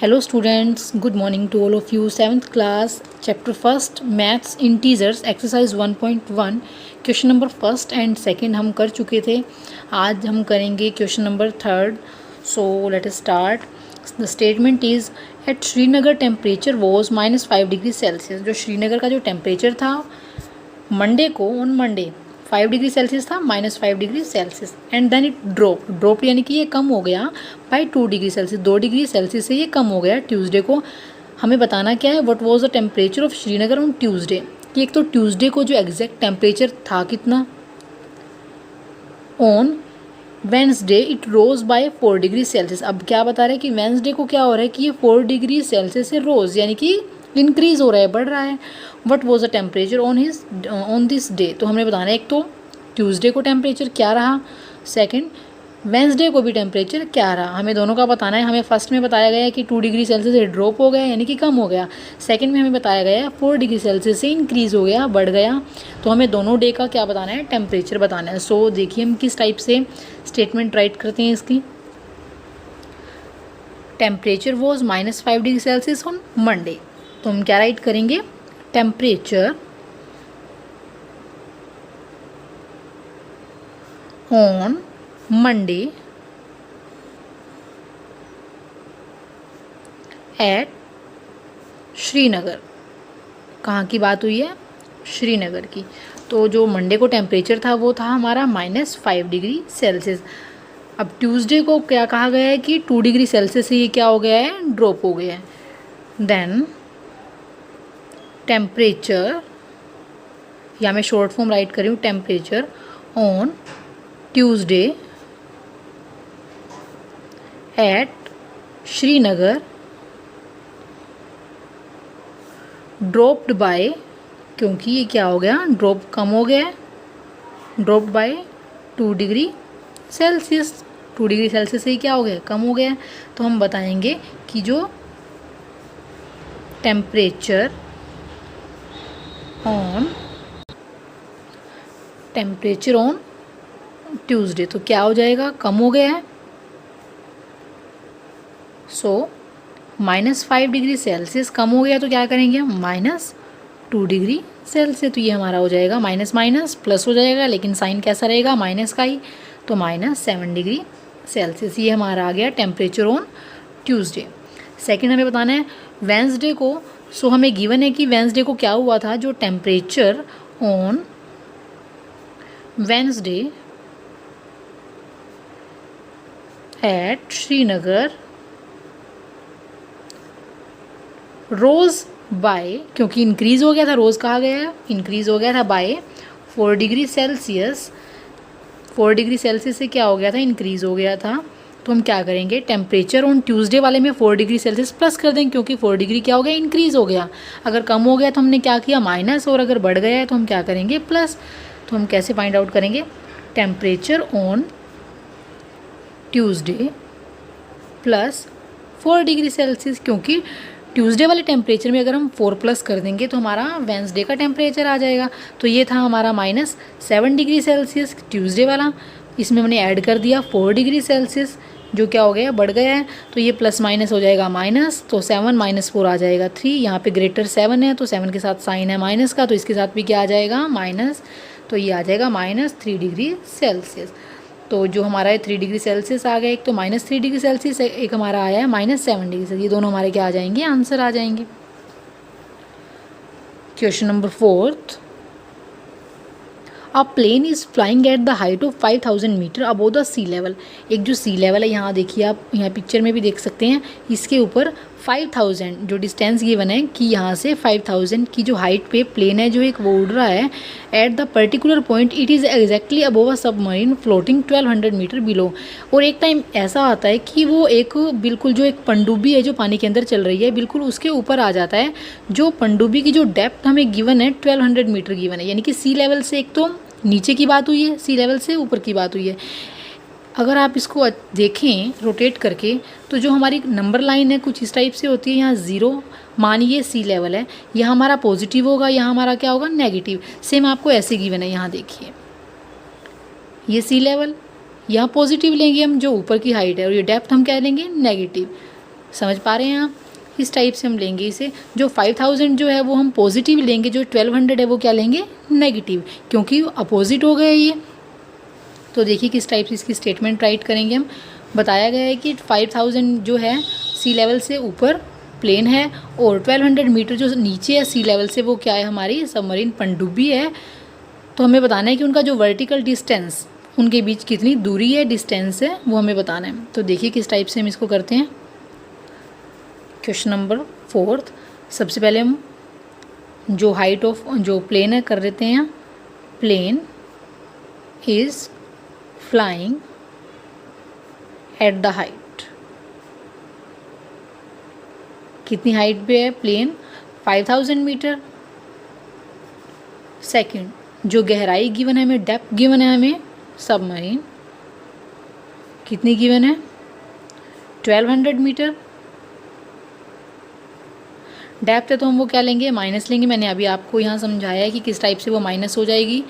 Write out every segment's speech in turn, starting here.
Hello students, good morning to all of you. 7th class, chapter 1st, maths integers, exercise 1.1, question number first and second हम कर चुके थे. आज हम करेंगे question number third. So let us start. The statement is at Srinagar temperature was -5 degree Celsius. जो श्रीनगर का जो टेम्परेचर था मंडे को, ऑन मंडे 5 डिग्री सेल्सियस था, -5 degree Celsius. And then it drop यानी कि ये कम हो गया by 2 degree Celsius. 2 degree Celsius से ये कम हो गया ट्यूसडे को. हमें बताना क्या है, what was the temperature of Srinagar on Tuesday. कि एक तो ट्यूसडे को जो एग्जैक्ट टेम्परेचर था कितना. On Wednesday it rose by 4 degree Celsius. अब क्या बता रहे हैं कि वेंसडे को क्या हो रहा है कि ये 4 डिग्री सेल्सियस से रोज यानी कि इंक्रीज हो रहा है, बढ़ रहा है. What was the temperature on this day. तो हमने बताना है एक तो ट्यूसडे को टेम्परेचर क्या रहा, सेकंड वेंसडे को भी टेम्परेचर क्या रहा. हमें दोनों का बताना है. हमें फर्स्ट में बताया गया है कि 2 डिग्री सेल्सियस से ड्रॉप हो गया यानी कि कम हो गया. सेकंड में हमें बताया गया है 4 डिग्री सेल्सियस से इंक्रीज़ हो गया, बढ़ गया. तो हमें दोनों डे का क्या बताना है, टेम्परेचर बताना है. सो देखिए हम किस टाइप से स्टेटमेंट राइट करते हैं इसकी. Temperature was -5 degree Celsius on Monday. तो हम क्या राइट करेंगे, temperature on Monday at Srinagar. कहाँ की बात हुई है, श्रीनगर की. तो जो मंडे को टेम्परेचर था वो था हमारा -5 डिग्री सेल्सियस. अब ट्यूसडे को क्या कहा गया है कि 2 डिग्री सेल्सियस से ये क्या हो गया है, ड्रॉप हो गया है. देन टेम्परेचर, या मैं शॉर्ट फॉर्म राइट कर रही हूँ, temperature on Tuesday at Srinagar dropped by, क्योंकि ये क्या हो गया, ड्रॉप कम हो गया है, dropped by 2 degree Celsius. 2 degree Celsius से ही क्या हो गया, कम हो गया है. तो हम बताएंगे कि जो टेम्परेचर ऑन ट्यूसडे, तो क्या हो जाएगा, कम हो गया है. सो -5 डिग्री सेल्सियस कम हो गया तो क्या करेंगे हम, -2 डिग्री सेल्सियस. तो ये हमारा हो जाएगा माइनस माइनस प्लस हो जाएगा, लेकिन साइन कैसा रहेगा, माइनस का ही. तो -7 डिग्री सेल्सियस ये हमारा आ गया टेम्परेचर ऑन ट्यूसडे. सेकंड हमें बताना है वेंसडे को. सो हमें गिवन है कि वेंसडे को क्या हुआ था, जो temperature on Wednesday at Srinagar rose by, क्योंकि इंक्रीज़ हो गया था, रोज़ कहा गया है, इंक्रीज़ हो गया था by 4 degree Celsius. 4 degree Celsius से क्या हो गया था, इंक्रीज़ हो गया था. तो हम क्या करेंगे, टेम्परेचर ऑन ट्यूसडे वाले में 4 डिग्री सेल्सियस प्लस कर देंगे, क्योंकि 4 डिग्री क्या हो गया, इंक्रीज़ हो गया. अगर कम हो गया तो हमने क्या किया, माइनस, और अगर बढ़ गया है तो हम क्या करेंगे, प्लस. तो हम कैसे फाइंड आउट करेंगे, temperature on Tuesday plus 4 degree Celsius, क्योंकि ट्यूसडे वाले टेम्परेचर में अगर हम 4 प्लस कर देंगे तो हमारा वेंसडे का टेम्परेचर आ जाएगा. तो ये था हमारा -7 डिग्री सेल्सियस ट्यूसडे वाला. इसमें हमने ऐड कर दिया 4 डिग्री सेल्सियस, जो क्या हो गया, बढ़ गया है. तो ये प्लस माइनस हो जाएगा माइनस. तो 7 - 4 आ जाएगा 3. यहाँ पे ग्रेटर 7 है तो 7 के साथ साइन है माइनस का, तो इसके साथ भी क्या आ जाएगा, माइनस. तो ये आ जाएगा -3 डिग्री सेल्सियस. तो जो हमारा है 3 डिग्री सेल्सियस आ गया, एक तो -3 डिग्री सेल्सियस, एक हमारा आया है -7 डिग्री सेल्सियस. ये दोनों हमारे क्या आ जाएंगे, आंसर आ जाएंगे. Question number 4th. A plane is flying at the height of 5000 metre above the sea level. एक जो सी लेवल है, यहाँ देखिए आप, यहाँ पिक्चर में भी देख सकते हैं, इसके ऊपर 5000 जो डिस्टेंस गिवन है कि यहाँ से 5000 की जो हाइट पे प्लेन है, जो एक वो उड़ रहा है, at the particular point it is exactly above a submarine floating 1200 metre below. और एक टाइम ऐसा आता है कि वो एक बिल्कुल जो एक पनडुब्बी है जो पानी के अंदर चल रही है, बिल्कुल उसके ऊपर आ जाता है. जो पनडुब्बी की जो डेप्थ हमें गिवन है 1200 मीटर गिवन है, यानी कि सी लेवल से एक तो नीचे की बात हुई है, सी लेवल से ऊपर की बात हुई है. अगर आप इसको देखें रोटेट करके, तो जो हमारी नंबर लाइन है कुछ इस टाइप से होती है. यहाँ 0 मानिए सी लेवल है, यहाँ हमारा पॉजिटिव होगा, यहाँ हमारा क्या होगा, नेगेटिव. सेम आपको ऐसे गिवन है, यहाँ देखिए ये सी लेवल, यहाँ पॉजिटिव लेंगे हम जो ऊपर की हाइट है, और ये डेप्थ हम क्या लेंगे, नेगेटिव. समझ पा रहे हैं आप? इस टाइप से हम लेंगे इसे। जो 5000 जो है वो हम पॉजिटिव लेंगे, जो 1200 है वो क्या लेंगे, नेगेटिव, क्योंकि अपोजिट हो गया ये। तो देखिए किस टाइप से इसकी स्टेटमेंट राइट करेंगे हम। बताया गया है कि 5000 जो है सी लेवल से ऊपर प्लेन है, और 1200 मीटर जो नीचे है सी लेवल से वो क्या है, हमारी सबमरीन पनडुब्बी है। तो हमें बताना है कि उनका जो वर्टिकल डिस्टेंस, उनके बीच कितनी दूरी है, डिस्टेंस है, वो हमें बताना है। तो देखिए किस टाइप से हम इसको करते हैं। क्वेश्चन नंबर 4, सबसे पहले हम जो हाइट ऑफ जो प्लेन है कर देते हैं। Plane is flying at the height, कितनी हाइट पे है प्लेन, 5000 मीटर। सेकंड, जो गहराई गिवन है हमें, डेप्थ गिवन है हमें सबमरीन, कितनी गिवन है, 1200 मीटर। डेप्थ है तो हम वो क्या लेंगे, माइनस लेंगे। मैंने अभी आपको यहाँ समझाया है कि किस टाइप से वो माइनस हो जाएगी।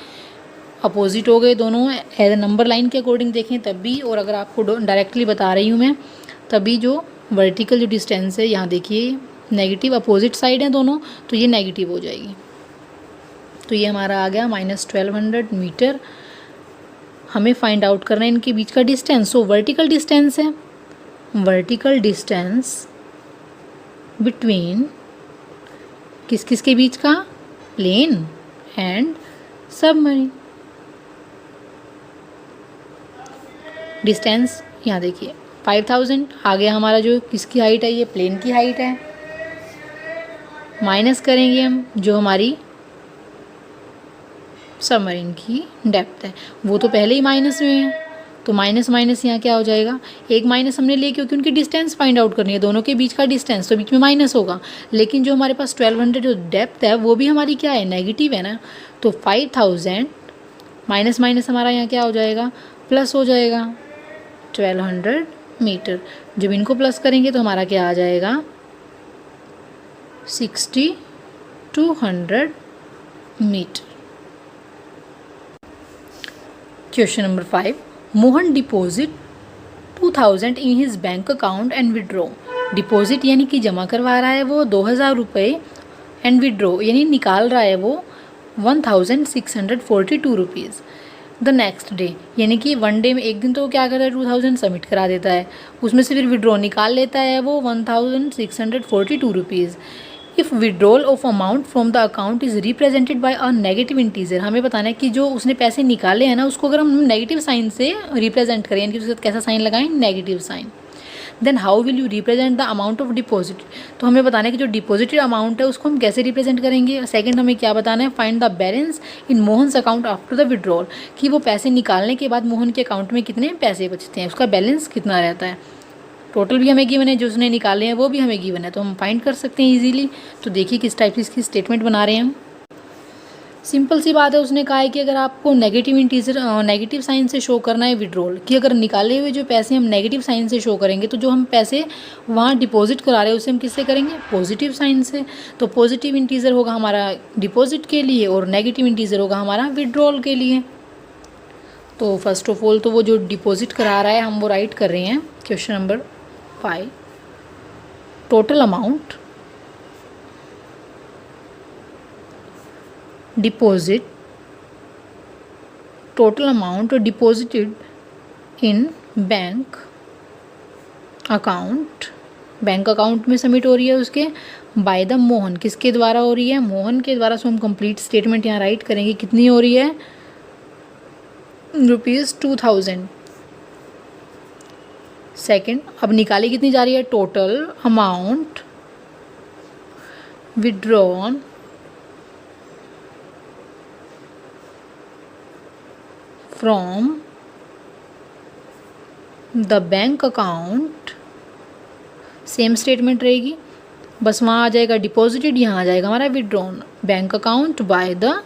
अपोजिट हो गए दोनों, एज नंबर लाइन के अकॉर्डिंग देखें तब भी, और अगर आपको डायरेक्टली बता रही हूँ मैं तभी जो वर्टिकल जो डिस्टेंस है, यहाँ देखिए नेगेटिव, अपोजिट साइड है दोनों, तो ये नेगेटिव हो जाएगी। तो ये हमारा आ गया -1200 मीटर। हमें फाइंड आउट करना है इनके बीच का डिस्टेंस। सो वर्टिकल डिस्टेंस है, वर्टिकल डिस्टेंस बिटवीन किस किस के बीच का, प्लेन एंड सबमरीन। डिस्टेंस यहाँ देखिए 5000 आ गया हमारा, जो किसकी हाइट है, ये प्लेन की हाइट है। माइनस करेंगे हम जो हमारी सबमरीन की डेप्थ है, वो तो पहले ही माइनस में है, तो माइनस माइनस यहाँ क्या हो जाएगा, एक माइनस हमने लिए क्योंकि उनकी डिस्टेंस फाइंड आउट करनी है, दोनों के बीच का डिस्टेंस, तो बीच में माइनस होगा। लेकिन जो हमारे पास 1200 जो डेप्थ है वो भी हमारी क्या है, नेगेटिव है ना, तो 5000 माइनस माइनस हमारा यहाँ क्या हो जाएगा, प्लस हो जाएगा 1200 मीटर। जब इनको प्लस करेंगे तो हमारा क्या आ जाएगा, 6200 metre. Question number 5, Mohan deposit 2000 in his bank account and withdraw. Deposit यानी कि जमा करवा रहा है वो 2000 रुपये, एंड विड्रॉ यानी निकाल रहा है वो 1642 रुपीज़। द नेक्स्ट डे यानी कि वन डे में, एक दिन तो क्या करता है 2000 सबमिट करा देता है, उसमें से फिर विड्रॉ निकाल लेता है वो 1642 rupees. If withdrawal of amount from the account is represented by a negative integer. हमें बताना है कि जो उसने पैसे निकाले हैं ना, उसको अगर हम नेगेटिव साइन से रिप्रेजेंट करें, यानी कि उसके साथ कैसा साइन लगाएं, negative sign, then how will you represent the amount of deposit. तो हमें बताना है कि जो डिपॉजिटेड अमाउंट है उसको हम कैसे रिप्रेजेंट करेंगे। सेकंड हमें क्या बताना है, find the balance in Mohan's account after the withdrawal, कि वो पैसे निकालने के बाद मोहन के अकाउंट में कितने पैसे बचते हैं, उसका बैलेंस कितना रहता है। टोटल भी हमें गिवन है, जो उसने निकाले हैं वो भी हमें गिवन है, तो हम फाइंड कर सकते हैं इजीली। तो देखिए किस टाइप से इसकी स्टेटमेंट बना रहे हैं हम। सिंपल सी बात है, उसने कहा है कि अगर आपको नेगेटिव इंटीजर नेगेटिव साइन से शो करना है विड्रॉल, कि अगर निकाले हुए जो पैसे हम नेगेटिव साइन से शो करेंगे, तो जो हम पैसे वहाँ डिपॉजिट करा रहे हैं उसे हम किससे करेंगे, पॉजिटिव साइन से। तो पॉजिटिव इंटीजर होगा हमारा डिपॉजिट के लिए, और नेगेटिव इंटीजर होगा हमारा विड्रॉल के लिए। तो फर्स्ट ऑफ ऑल तो वो जो डिपॉजिट करा रहा है हम वो राइट कर रहे हैं। Question number 5, total amount deposit, total amount deposited in bank account, bank account में सबमिट हो रही है उसके, बाय द मोहन, किसके द्वारा हो रही है, मोहन के द्वारा। सो हम कंप्लीट स्टेटमेंट यहाँ राइट करेंगे, कितनी हो रही है, ₹2000। सेकंड, अब निकाली कितनी जा रही है, total amount withdrawn from the bank account, same statement रहेगी, बस वहाँ आ जाएगा डिपॉजिटेड, यहाँ आ जाएगा हमारा withdrawn, bank account by the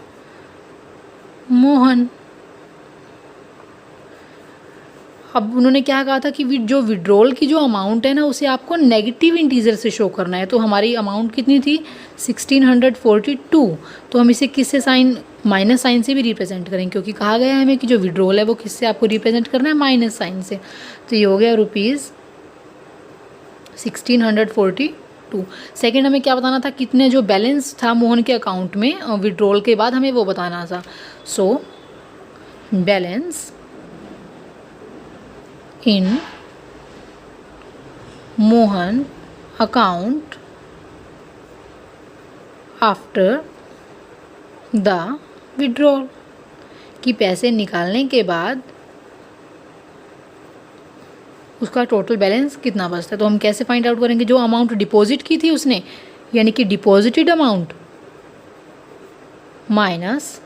Mohan. अब उन्होंने क्या कहा था कि जो विड्रॉल की जो अमाउंट है ना, उसे आपको नेगेटिव इंटीजर से शो करना है। तो हमारी अमाउंट कितनी थी, 1642। तो हम इसे किससे साइन, माइनस साइन से भी रिप्रेजेंट करेंगे, क्योंकि कहा गया है हमें कि जो विड्रॉल है वो किससे आपको रिप्रेजेंट करना है, माइनस साइन से। तो ये हो गया 1642। सेकेंड हमें क्या बताना था, कितने जो बैलेंस था मोहन के अकाउंट में विड्रॉल के बाद हमें वो बताना था। So balance in Mohan account after the withdrawal, कि पैसे निकालने के बाद उसका टोटल बैलेंस कितना बचता है। तो हम कैसे फाइंड आउट करेंगे, जो अमाउंट डिपॉजिट की थी उसने, यानी कि deposited amount minus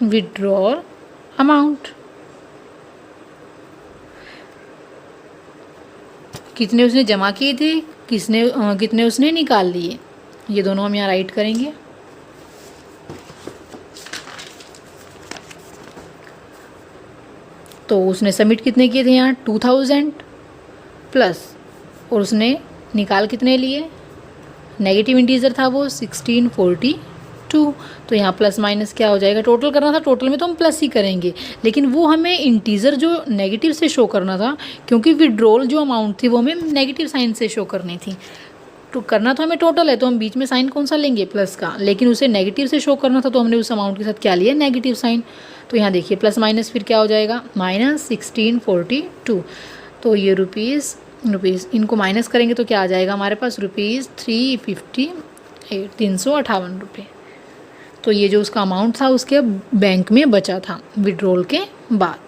withdrawal amount, कितने उसने जमा किए थे, कितने उसने निकाल लिए, ये दोनों हम यहाँ राइट करेंगे। तो उसने सबमिट कितने किए थे यहाँ 2000 प्लस, और उसने निकाल कितने लिए, नेगेटिव इंटीजर था वो 1642। तो यहाँ प्लस माइनस क्या हो जाएगा, टोटल करना था, टोटल में तो हम प्लस ही करेंगे, लेकिन वो हमें इंटीजर जो नेगेटिव से शो करना था, क्योंकि विड्रॉल जो अमाउंट थी वो हमें नेगेटिव साइन से शो करनी थी। तो करना तो हमें टोटल है, तो हम बीच में साइन कौन सा लेंगे, प्लस का, लेकिन उसे नेगेटिव से शो करना था, तो हमने उस अमाउंट के साथ क्या लिया, नेगेटिव साइन। तो यहाँ देखिए प्लस माइनस फिर क्या हो जाएगा, माइनस 1642। तो ये रुपीज़ इनको माइनस करेंगे तो क्या आ जाएगा हमारे पास, रुपीज़ 358, 358 रुपये। तो ये जो उसका अमाउंट था उसके बैंक में बचा था विड्रॉल के बाद।